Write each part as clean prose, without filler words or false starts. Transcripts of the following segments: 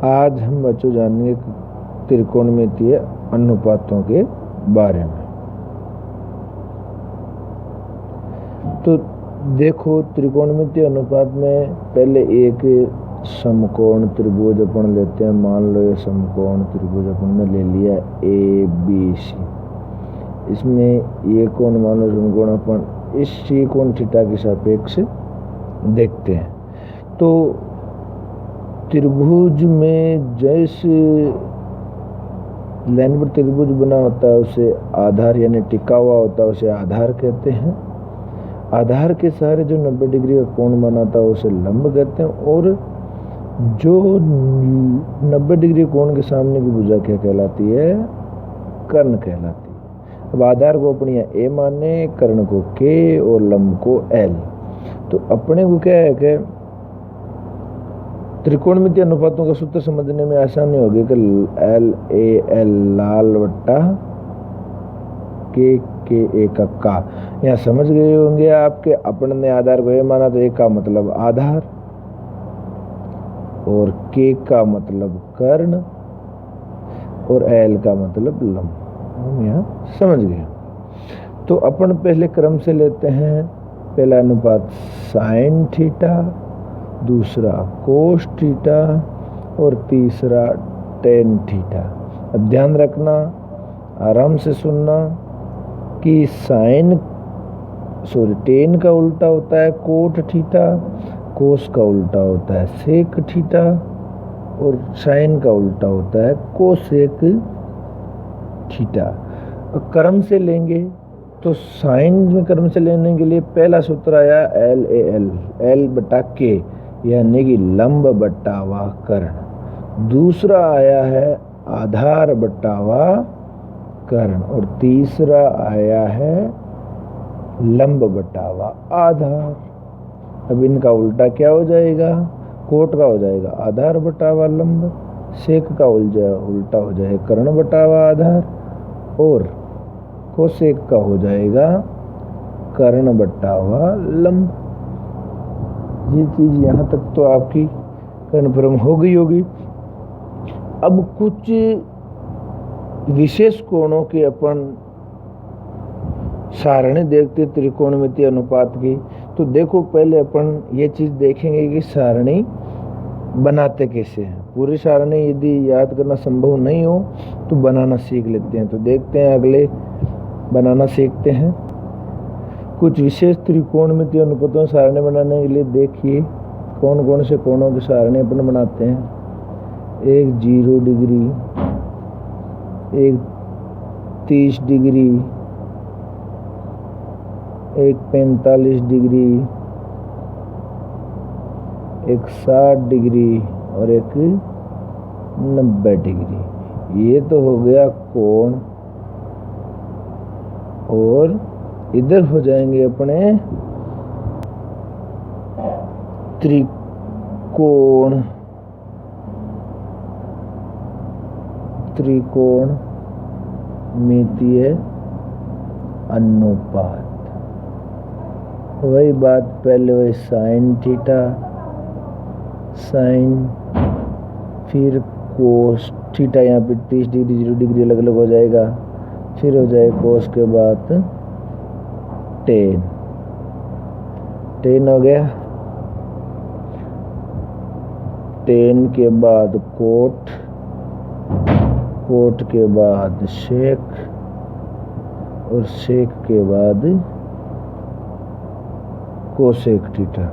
आज हम बच्चों जानेंगे त्रिकोणमितीय अनुपातों के बारे में। तो देखो, त्रिकोणमितीय अनुपात में पहले एक समकोण त्रिभुज अपन लेते हैं। मान लो ये समकोण त्रिभुज अपन ने ले लिया ABC। इसमें ये कोण मान लो समकोण अपन इस सी कोण थीटा के सापेक्ष देखते हैं। तो त्रिभुज में जैसे लाइन पर त्रिभुज बना होता है उसे आधार यानी टिका हुआ होता है उसे आधार कहते हैं। आधार के सहारे जो 90 डिग्री का कोण बनाता है उसे लंब कहते हैं। और जो 90 डिग्री कोण के सामने की भुजा क्या कहलाती है? कर्ण कहलाती है। अब आधार को अपने यहाँ A माने, कर्ण को K और लंब को L। तो अपने को क्या है कि त्रिकोणमितीय अनुपातों का सूत्र समझने में आसानी होगी कि LAL लाल बट्टा K का। यहाँ समझ गए होंगे आपके अपन ने आधार को A माना तो A का मतलब आधार और K का मतलब कर्ण और L का मतलब लंब। हम यहाँ समझ गए। तो अपन पहले क्रम से लेते हैं। पहला अनुपात साइन थीटा, दूसरा कोस थीटा और तीसरा टेन थीटा। अब ध्यान रखना, आराम से सुनना कि टेन का उल्टा होता है कोट थीटा, कोस का उल्टा होता है सेक थीटा और साइन का उल्टा होता है कोसेक थीटा। क्रम से लेंगे तो साइन में क्रम से लेने के लिए पहला सूत्र आया LAL, L बटा K यानी कि लंब बट्टा व कर्ण। दूसरा आया है आधार बट्टा व कर्ण और तीसरा आया है लंब बट्टा व आधार। अब इनका उल्टा क्या हो जाएगा? कोट का हो जाएगा आधार बट्टा व लंब, सेक का उल्टा हो जाएगा कर्ण बट्टा व आधार और कोसेक का हो जाएगा कर्ण बट्टा व लंब। ये चीज यहाँ तक तो आपकी कन्फर्म हो गई होगी। अब कुछ विशेष कोणों के अपन सारणी देखते त्रिकोणमितीय अनुपात की। तो देखो, पहले अपन ये चीज देखेंगे कि सारणी बनाते कैसे हैं। पूरी सारणी यदि याद करना संभव नहीं हो तो बनाना सीख लेते हैं। तो देखते हैं, अगले बनाना सीखते हैं। कुछ विशेष त्रिकोणमितीय अनुपातों सारणी बनाने के लिए देखिए कौन कौन से कोणों की सारणी अपन बनाते हैं। एक 0 डिग्री, एक 30 डिग्री, एक 45 डिग्री, एक 60 डिग्री और एक 90 डिग्री। ये तो हो गया कोण। और इधर हो जाएंगे अपने त्रिकोणमितीय अनुपात। वही बात, पहले वही साइन थीटा, साइन, फिर कोस थीटा, यहाँ पे 30 डिग्री 0 डिग्री अलग अलग हो जाएगा। फिर हो जाए कोस के बाद टेन हो गया। टेन के बाद कोट, कोट के बाद सेक और सेक के बाद कोसेक थीटा,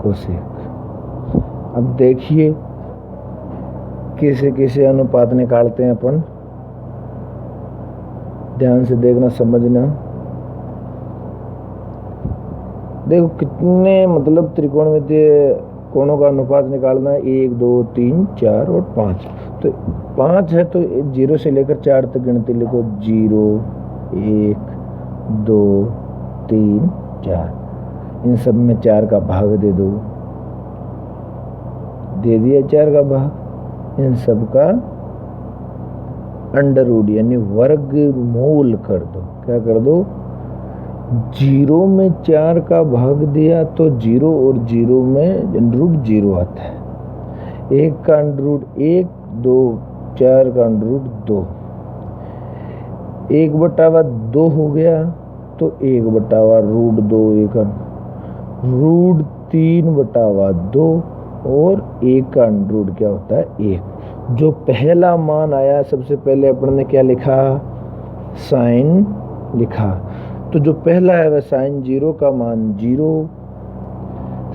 कोसेक। अब देखिए कैसे कैसे अनुपात निकालते हैं अपन। ध्यान से देखना, समझना। देखो कितने मतलब त्रिकोणमितीय कोणों का अनुपात निकालना है। 1 2 3 4 और 5। तो 5 है तो 0 से लेकर 4 तक गिनती लिखो। 0 1 2 3 4। इन सब में 4 का भाग दे दो। दे दिया 4 का भाग। इन सब का अंडर रूट यानी वर्गमूल कर दो। क्या कर दो? जीरो में 4 का भाग दिया तो जीरो और जीरो में रूट जीरो आता है। 1 का अंडर 1, 2, 4 का अंडर 2, 1/2 हो गया तो 1/√2, एक √3/2 और 1 का अंडर क्या होता है 1। जो पहला मान आया सबसे पहले अपन ने क्या लिखा, साइन लिखा, तो जो पहला है वह साइन 0 का मान 0,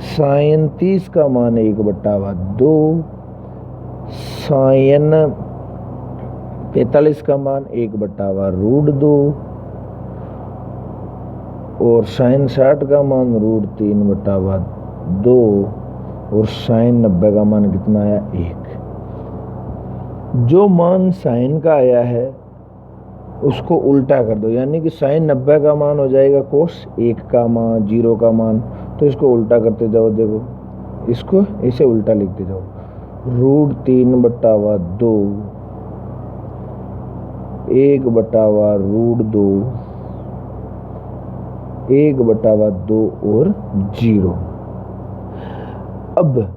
साइन 30 का मान 1/2, साइन 45 का मान 1/√2 और साइन 60 का मान √3/2 और साइन 90 का मान कितना आया 1। जो मान साइन का आया है उसको उल्टा कर दो, यानी कि साइन 90 का मान हो जाएगा कोस 1 का मान 0 का मान, तो इसको उल्टा करते जाओ, देखो इसको इसे उल्टा लिखते जाओ, √3/2 1/√2 1/2 और 0। अब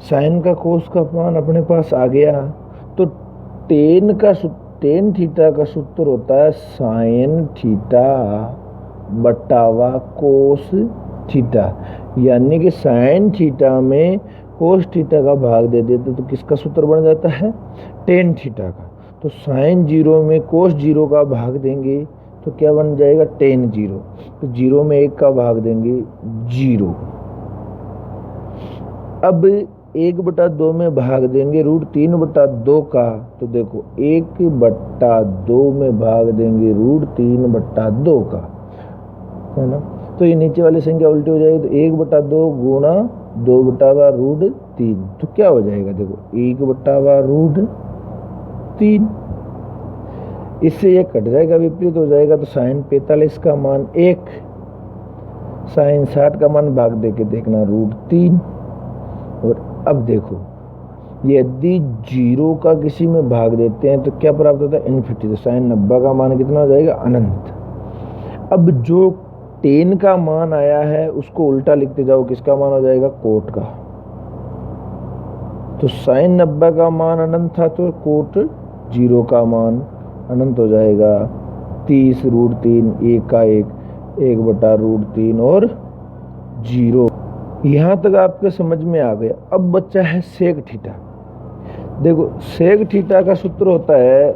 साइन का कोस का मान अपने पास आ गया, तो टेन थीटा का सूत्र होता है साइन थीटा बटावा कोस थीटा, यानी कि साइन थीटा में कोस थीटा का भाग दे देते तो किसका सूत्र बन जाता है, टेन थीटा का। तो साइन 0 में कोस 0 का भाग देंगे तो क्या बन जाएगा टेन 0, तो 0 में 1 का भाग देंगे 0। अब 1/2 में भाग देंगे √3/2 का, तो देखो 1/2 में भाग देंगे √3/2 का, है ना, तो ये नीचे वाली संख्या उल्टी हो जाएगी, तो 1/2 गुणा 2/√3, तो क्या हो जाएगा देखो 1/√3, इससे ये कट जाएगा, विपरीत हो जाएगा, तो साइन 45 का मान 1, साइन 60 का मान भाग दे के देखना √3। और अब देखो यदि 0 का किसी में भाग देते हैं तो क्या प्राप्त होता है इनफिनिटी, तो साइन 90 का मान कितना हो जाएगा अनंत। अब जो 10 का मान आया है उसको उल्टा लिखते जाओ, किसका मान हो जाएगा कोट का, तो साइन 90 का मान अनंत था तो कोट 0 का मान अनंत हो जाएगा, 30 √3 1 का 1 1/√3 और 0। यहाँ तक आपके समझ में आ गया। अब बच्चा है सेक थीटा। देखो सेक थीटा का सूत्र होता है,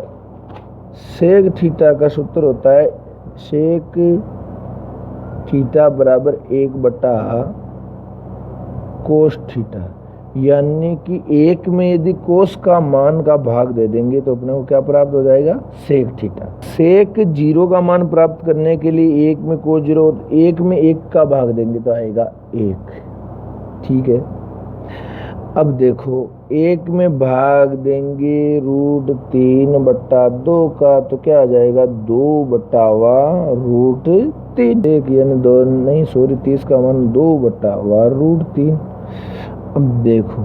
सेक थीटा का सूत्र होता है सेक थीटा बराबर 1/कोस थीटा, यानी कि 1 में यदि कोस का मान का भाग दे देंगे तो अपने को क्या प्राप्त हो जाएगा सेक थीटा। सेक 0 का मान प्राप्त करने के लिए 1 में कोस 0, 1 में 1 का भाग देंगे तो आएगा 1, ठीक है। अब देखो 1 में भाग देंगे √3/2 का, तो क्या आ जाएगा 2/√3, एक यानी 2 नहीं सॉरी 30 का मान 2/√3। अब देखो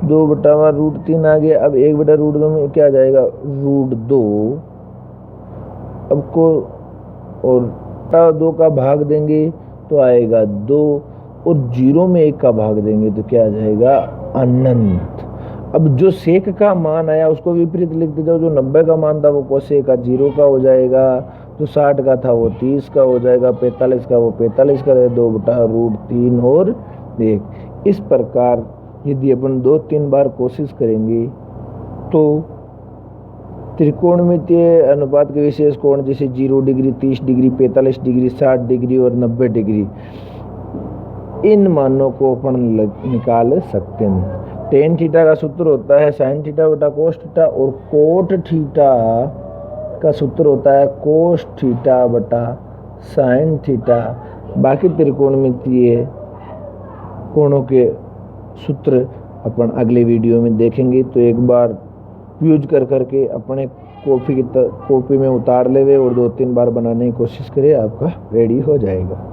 2/√3 आ गया। अब 1/√2 में क्या आ जाएगा √2, अब को और 2 का भाग देंगे तो आएगा 2 और 0 में 1 का भाग देंगे तो क्या आ जाएगा अनंत। अब जो सेक का मान आया उसको विपरीत लिखते जाओ, जो 90 का मान था वो कोसेक का 0 का हो जाएगा, जो 60 का था वो 30 का हो जाएगा, 45 का वो 45 का, 2/√3 और 1। इस प्रकार यदि अपन 2-3 बार कोशिश करेंगे तो त्रिकोणमितीय अनुपात के विशेष कोण जैसे 0 डिग्री, 30 डिग्री, 45 डिग्री, 60 डिग्री और 90 डिग्री, इन मानों को अपन निकाल सकते हैं। टेन थीटा का सूत्र होता है साइन थीटा बटा कोस थीटा, और कोट थीटा का सूत्र होता है कोस थीटा बटा साइन थीटा। बाकी त्रिकोणमितीय कोणों के सूत्र अपन अगले वीडियो में देखेंगे, तो एक बार यूज कर करके अपने कॉपी में उतार लेवे और 2-3 बार बनाने की कोशिश करें, आपका रेडी हो जाएगा।